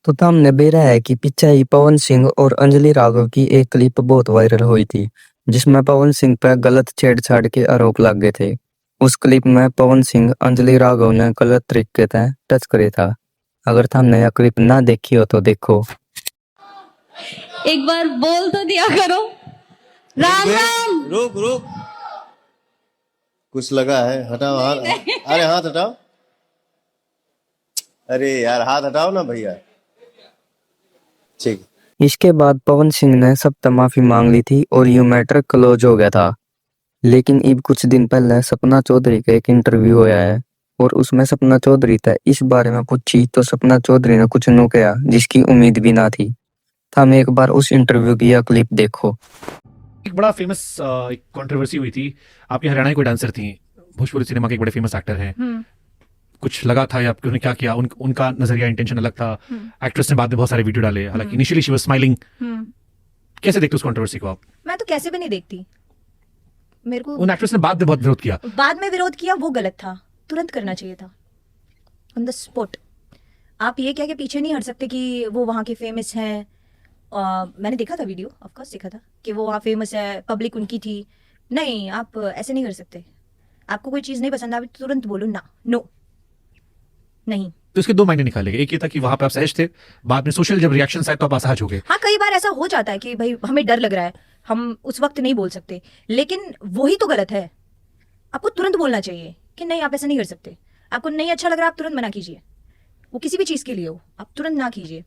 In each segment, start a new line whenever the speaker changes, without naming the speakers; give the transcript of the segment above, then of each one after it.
तो सामने बेरा है कि पीछे ही पवन सिंह और अंजलि राघव की एक क्लिप बहुत वायरल हुई थी, जिसमें पवन सिंह पर गलत छेड़छाड़ के आरोप लगे थे। उस क्लिप में पवन सिंह अंजलि राघव ने गलत तरीके से टच करे था। अगर तुमने यह क्लिप ना देखी हो तो देखो।
एक बार बोल तो दिया करो। राम राम।
रुक रुक, कुछ लगा है? हटाओ हाथ। अरे हाथ हटाओ। अरे यार हाथ हटाओ ना भैया। ठीक।
इसके बाद पवन सिंह ने सबसे माफी मांग ली थी और ये मैटर क्लोज हो गया था। लेकिन अब कुछ दिन पहले सपना चौधरी का एक इंटरव्यू होया है और उसमें सपना चौधरी था इस बारे में पूछी तो सपना चौधरी ने कुछ नो किया जिसकी उम्मीद भी ना थी। हम एक बार उस इंटरव्यू की यह क्लिप देखो।
एक बड़ा फेमस एक कंट्रोवर्सी हुई थी। आपके हरियाणा की कोई डांसर थी, भोजपुरी सिनेमा के एक बड़े फेमस एक्टर हैं। कुछ लगा था या उन्होंने क्या किया, उनका नजरिया इंटेंशन अलग था। एक्ट्रेस ने बाद में बहुत सारे वीडियो डाले, हालांकि इनिशियली शी वाज स्माइलिंग। कैसे देखते उस कंट्रोवर्सी को आप?
मैं तो कैसे भी नहीं देखती। मेरे को
उन एक्ट्रेस ने बाद में बहुत विरोध किया।
बाद में विरोध किया, वो गलत था। तुरंत करना चाहिए था, ऑन द स्पॉट। आप ये कह के पीछे नहीं हट सकते कि वो वहाँ के फेमस हैं। मैंने देखा था वीडियो, ऑफ कोर्स देखा था कि वो वहाँ फेमस है, पब्लिक उनकी थी। नहीं, आप ऐसे नहीं कर सकते। आपको कोई चीज़ नहीं पसंद, आप तुरंत बोलो ना, नो नहीं।
तो इसके दो मायने निकाले गए। एक ये था कि वहां पे आप सहज थे, बाद में सोशल जब रिएक्शन आए तो आप असहज हो गए।
हाँ, कई बार ऐसा हो जाता है कि भाई हमें डर लग रहा है, हम उस वक्त नहीं बोल सकते, लेकिन वही तो गलत है। आपको तुरंत बोलना चाहिए कि नहीं, आप ऐसा नहीं कर सकते। आपको नहीं अच्छा लग रहा, आप तुरंत मना कीजिए। वो किसी भी चीज़ के लिए हो, आप तुरंत ना कीजिए।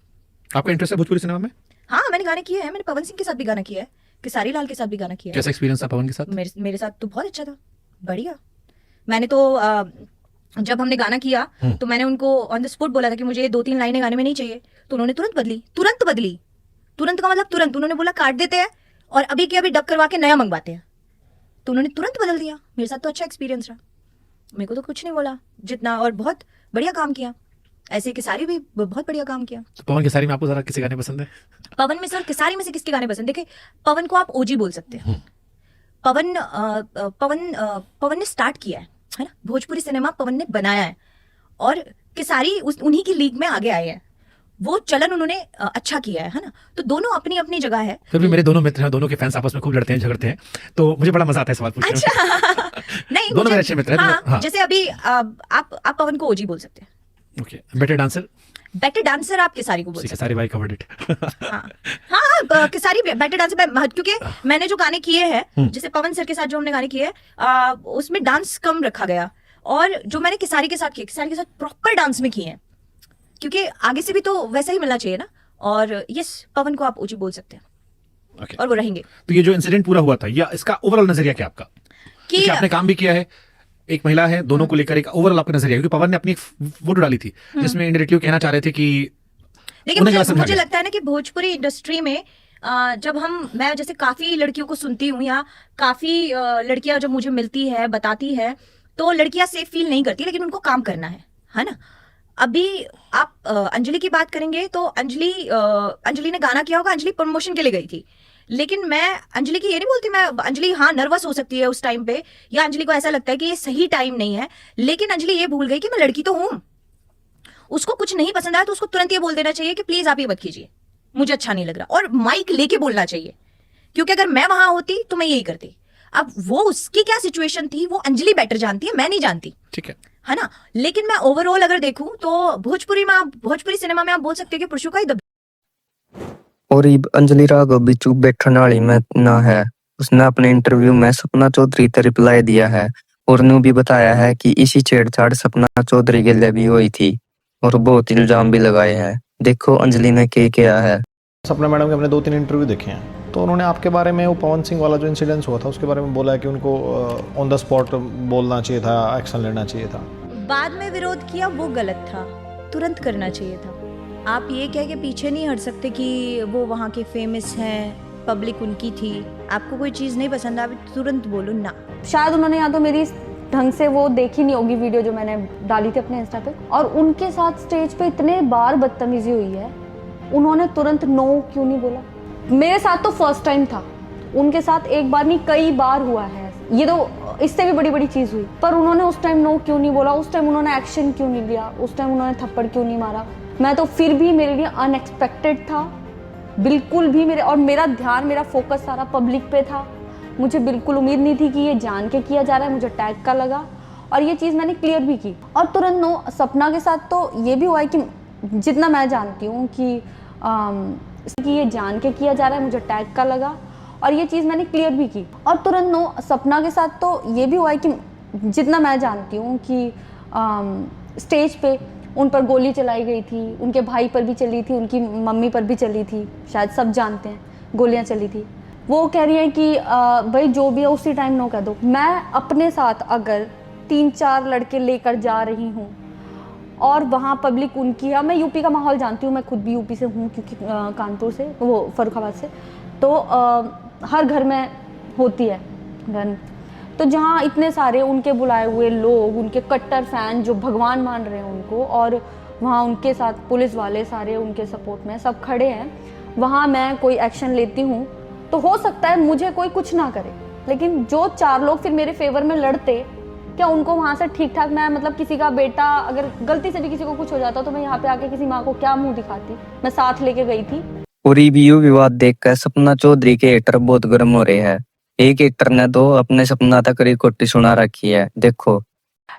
आपका इंटरेस्ट है भोजपुरी सिनेमा में?
हाँ, मैंने गाने किए हैं। मैंने पवन सिंह के साथ भी गाना किया है, खेसारी लाल के साथ भी गाना किया है।
कैसा एक्सपीरियंस था पवन के साथ?
मेरे साथ तो बहुत अच्छा था, बढ़िया। मैंने तो जब हमने गाना किया तो मैंने उनको ऑन द स्पॉट बोला था कि मुझे ये 2-3 लाइनें गाने में नहीं चाहिए, तो उन्होंने तुरंत बदली। तुरंत का मतलब तुरंत। उन्होंने बोला काट देते हैं और अभी के अभी डब करवा के नया मंगवाते हैं, तो उन्होंने तुरंत बदल दिया। मेरे साथ तो अच्छा एक्सपीरियंस रहा, मेरे को तो कुछ नहीं बोला जितना, और बहुत बढ़िया काम किया। ऐसे केसारी भी बहुत बढ़िया काम किया।
तो पवन केसारी में आपको जरा किसी गाने पसंद है?
पवन में से और केसारी में से किसके गाने पसंद? देखिए, पवन को आप ओजी बोल सकते हैं। पवन ने स्टार्ट किया है ना, भोजपुरी सिनेमा पवन ने बनाया है, और केसारी उन्हीं की लीग में आगे आए हैं। वो चलन उन्होंने अच्छा किया है ना। तो दोनों अपनी अपनी जगह है।
फिर भी मेरे दोनों मित्र हैं, दोनों के फैंस आपस में खूब लड़ते हैं, झगड़ते हैं, तो मुझे बड़ा मजा आता है सवाल पूछने में।
अच्छा नहीं,
दोनों मेरे अच्छे मित्र हैं।
हाँ,
हाँ।
जैसे अभी आप पवन को ओजी बोल सकते हैं।
Okay, better dancer?
Better dancer आप केसारी को बोल सकते हैं।
केसारी भाई कवर्ड इट।
हाँ, केसारी बेटर डांसर, क्योंकि मैंने जो गाने किए हैं, जैसे पवन सर के साथ जो हमने गाने किए हैं, उसमें डांस कम रखा गया, और जो मैंने केसारी के साथ किए, केसारी के साथ प्रॉपर डांस में किए हैं, क्योंकि आगे से भी तो वैसा ही मिलना चाहिए ना। और यस, पवन को आप ओजी बोल सकते हैं।
okay.
और वो रहेंगे।
तो ये जो इंसिडेंट पूरा हुआ था, या इसका ओवरऑल नजरिया क्या आपका? कि आपने काम भी किया है, एक महिला है, दोनों को लेकर एक ओवरऑल आपका नजरिया, क्योंकि पवन ने अपनी एक फोटो डाली थी जिसमें इंडायरेक्टली कहना चाह रहे थे कि
देखिए, मुझे लगता है ना कि भोजपुरी इंडस्ट्री में जब मैं जैसे काफी लड़कियों को सुनती हूँ, या काफी लड़कियां जब मुझे मिलती है, बताती है, तो लड़कियां सेफ फील नहीं करती, लेकिन उनको काम करना है ना। अभी आप अंजलि की बात करेंगे तो अंजलि ने गाना किया होगा, अंजलि प्रमोशन के लिए गई थी, लेकिन मैं अंजलि की ये नहीं बोलती। मैं अंजलि, हाँ, नर्वस हो सकती है उस टाइम पे, या अंजलि को ऐसा लगता है कि ये सही टाइम नहीं है, लेकिन अंजलि ये भूल गई कि मैं लड़की तो हूं। उसको कुछ नहीं पसंद आया तो उसको तुरंत ये बोल देना चाहिए कि प्लीज आप ये मत कीजिए, मुझे अच्छा नहीं लग रहा, और माइक लेके बोलना चाहिए। क्योंकि अगर मैं वहां होती तो मैं यही करती। अब वो उसकी क्या सिचुएशन थी, वो अंजलि बेटर जानती है, मैं नहीं जानती,
ठीक
है ना। लेकिन मैं ओवरऑल अगर देखूं तो भोजपुरी सिनेमा में आप बोल सकते हैं कि पुरुषों का ही
और अब अंजलि राघव भी चुप बैठने वाली में ना है। उसने अपने इंटरव्यू में सपना चौधरी का रिप्लाई दिया है और न्यू भी बताया है कि इसी छेड़छाड़ सपना चौधरी के लिए भी हुई थी और बहुत इल्जाम भी लगाए हैं। देखो अंजलि ने क्या किया है।
सपना मैडम के हमने 2-3 इंटरव्यू देखे हैं, तो उन्होंने आपके बारे में, वो पवन सिंह वाला जो इंसिडेंस हुआ था उसके बारे में बोला है कि उनको ऑन द स्पॉट बोलना चाहिए था, एक्शन लेना चाहिए था।
बाद में विरोध किया, वो गलत था। तुरंत करना चाहिए था। आप ये कह के पीछे नहीं हट सकते कि वो वहाँ के फेमस हैं, पब्लिक उनकी थी। आपको कोई चीज़ नहीं पसंद, आप तुरंत बोलो ना।
शायद उन्होंने या तो मेरी ढंग से वो देखी नहीं होगी वीडियो जो मैंने डाली थी अपने इंस्टा पे, और उनके साथ स्टेज पे इतने बार बदतमीजी हुई है, उन्होंने तुरंत नो क्यों नहीं बोला? मेरे साथ तो फर्स्ट टाइम था, उनके साथ एक बार नहीं कई बार हुआ है। ये तो इससे भी बड़ी बड़ी चीज़ हुई, पर उन्होंने उस टाइम नो क्यों नहीं बोला? उस टाइम उन्होंने एक्शन क्यों नहीं लिया? उस टाइम उन्होंने थप्पड़ क्यों नहीं मारा? मैं तो फिर भी मेरे लिए अनएक्सपेक्टेड था, बिल्कुल भी मेरे, और मेरा ध्यान, मेरा फोकस सारा पब्लिक पे था। मुझे बिल्कुल उम्मीद नहीं थी कि ये जान के किया जा रहा है, मुझे टैग का लगा और ये चीज़ मैंने क्लियर भी की। और तुरंत नो सपना के साथ तो ये भी हुआ है कि जितना मैं जानती हूँ कि ये जान के किया जा रहा है, मुझे टैग का लगा और ये चीज़ मैंने क्लियर भी की। और तुरंत नो सपना के साथ तो ये भी हुआ है कि जितना मैं जानती हूँ कि स्टेज पे उन पर गोली चलाई गई थी, उनके भाई पर भी चली थी, उनकी मम्मी पर भी चली थी, शायद सब जानते हैं, गोलियां चली थी। वो कह रही हैं कि भाई जो भी है उसी टाइम नो कह दो। मैं अपने साथ अगर 3-4 लड़के लेकर जा रही हूँ और वहाँ पब्लिक उनकी है, मैं यूपी का माहौल जानती हूँ, मैं खुद भी यूपी से हूँ क्योंकि कानपुर से, वो फर्रुखाबाद से, तो हर घर में होती है गन। तो जहाँ इतने सारे उनके बुलाए हुए लोग, उनके कट्टर फैन जो भगवान मान रहे हैं उनको, और वहाँ उनके साथ पुलिस वाले सारे उनके सपोर्ट में सब खड़े हैं, वहाँ मैं कोई एक्शन लेती हूँ तो हो सकता है मुझे कोई कुछ ना करे, लेकिन जो 4 लोग फिर मेरे फेवर में लड़ते, क्या उनको वहाँ से ठीक ठाक, मैं मतलब किसी का बेटा अगर गलती से भी किसी को कुछ हो जाता तो मैं यहाँ पे आके किसी माँ को क्या मुंह दिखाती, मैं साथ लेके गई थी।
और रिव्यू विवाद देखकर सपना चौधरी के हेटर बहुत गर्म हो रहे हैं। एक हेटर ने तो अपने सपना तक रिकॉर्ड सुना रखी है, देखो।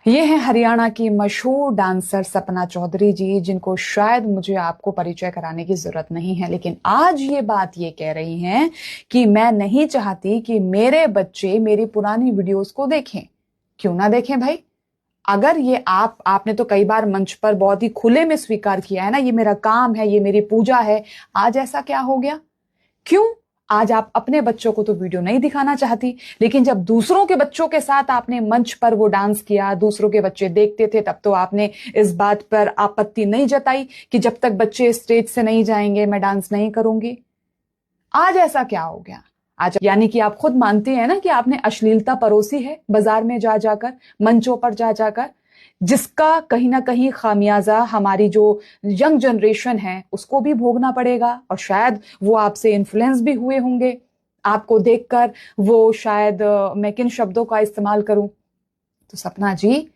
ये है हरियाणा की मशहूर डांसर सपना चौधरी जी, जिनको शायद मुझे आपको परिचय कराने की जरूरत नहीं है, लेकिन आज ये बात ये कह रही हैं कि मैं नहीं चाहती कि मेरे बच्चे मेरी पुरानी वीडियोस को देखें। क्यों ना देखें भाई? अगर ये आपने तो कई बार मंच पर बहुत ही खुले में स्वीकार किया है ना, ये मेरा काम है, ये मेरी पूजा है। आज ऐसा क्या हो गया? क्यों आज आप अपने बच्चों को तो वीडियो नहीं दिखाना चाहती, लेकिन जब दूसरों के बच्चों के साथ आपने मंच पर वो डांस किया, दूसरों के बच्चे देखते थे, तब तो आपने इस बात पर आपत्ति नहीं जताई कि जब तक बच्चे स्टेज से नहीं जाएंगे मैं डांस नहीं करूंगी। आज ऐसा क्या हो गया? आज यानी कि आप खुद मानते हैं ना कि आपने अश्लीलता परोसी है बाजार में जा जाकर, मंचों पर जा जाकर, जिसका कहीं ना कहीं खामियाजा हमारी जो यंग जनरेशन है उसको भी भोगना पड़ेगा। और शायद वो आपसे इन्फ्लुएंस भी हुए होंगे, आपको देखकर वो शायद मैं किन शब्दों का इस्तेमाल करूं। तो सपना जी,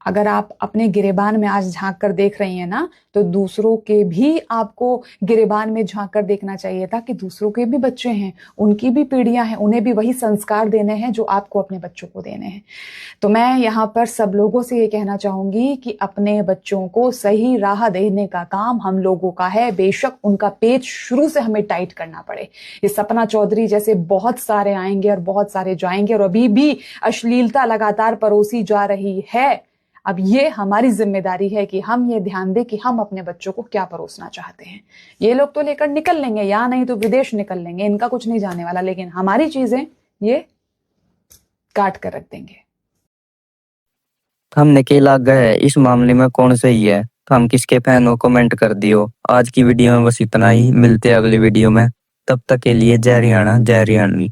अगर आप अपने गिरेबान में आज झांक कर देख रही हैं ना, तो दूसरों के भी आपको गिरेबान में झांक कर देखना चाहिए था कि दूसरों के भी बच्चे हैं, उनकी भी पीढ़ियां हैं, उन्हें भी वही संस्कार देने हैं जो आपको अपने बच्चों को देने हैं। तो मैं यहाँ पर सब लोगों से ये कहना चाहूंगी कि अपने बच्चों को सही राह देने का काम हम लोगों का है, बेशक उनका पेच शुरू से हमें टाइट करना पड़े। ये सपना चौधरी जैसे बहुत सारे आएंगे और बहुत सारे जाएंगे, और अभी भी अश्लीलता लगातार परोसी जा रही है। अब ये हमारी जिम्मेदारी है कि हम ये ध्यान दें कि हम अपने बच्चों को क्या परोसना चाहते हैं। ये लोग तो लेकर निकल लेंगे, या नहीं तो विदेश निकल लेंगे, इनका कुछ नहीं जाने वाला, लेकिन हमारी चीजें ये काट कर रख देंगे।
हमने के लाग गए इस मामले में कौन सही है, हम किसके फैन हो, कमेंट कर दियो। आज की वीडियो में बस इतना ही, मिलते हैं अगली वीडियो में, तब तक के लिए जय हरियाणा जय हरियाणवी।